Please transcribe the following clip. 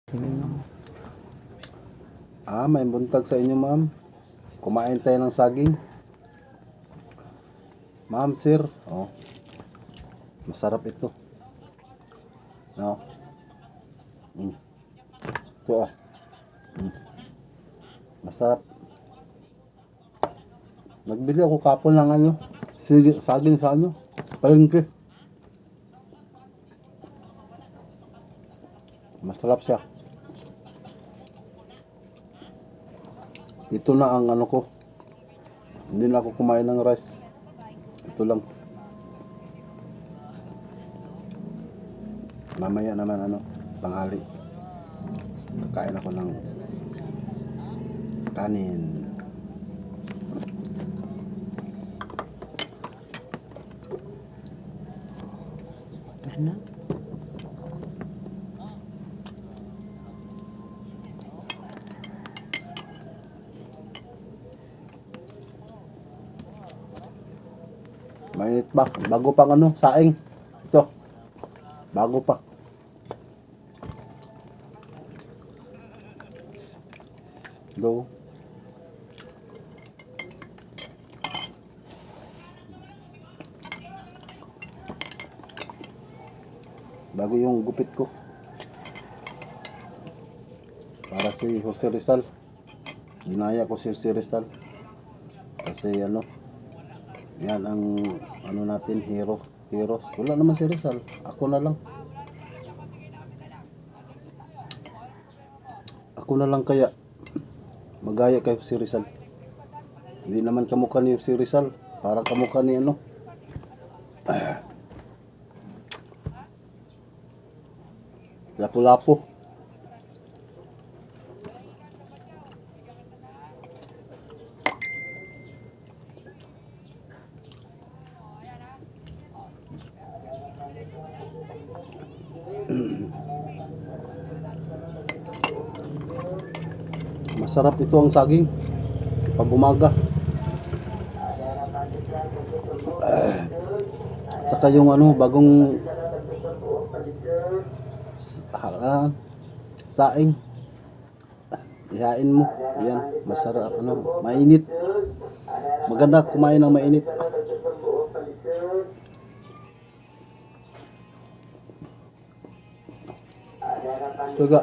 May buntag sa inyo, ma'am. Kumain tayo ng saging. Ma'am, sir. Oh. Masarap ito. No. Ito, oh. Masarap. Nagbili ako kapon ng saging sa palengke. Masarap siya. Ito na ang ko. Hindi na ako kumain ng rice. Ito lang. Mamaya naman tanghali. Kakain ako ng kanin. Ano? Mainit ba? Bago pang saing. Ito. Bago pa. Do. Bago yung gupit ko. Para si Jose Rizal. Ginaya ko si Jose Rizal. Kasi yan ang natin, heroes. Wala naman si Rizal. Ako na lang. Ako na lang kaya magaya kay si Rizal. Hindi naman kamukha ni si Rizal. Para kamukha ni Lapu-lapu. Masarap ito ang saging pag umaga. Saka yung bagong saing. Ihain mo. Yan, masarap mainit. Maganda kumain ng mainit. Tuga.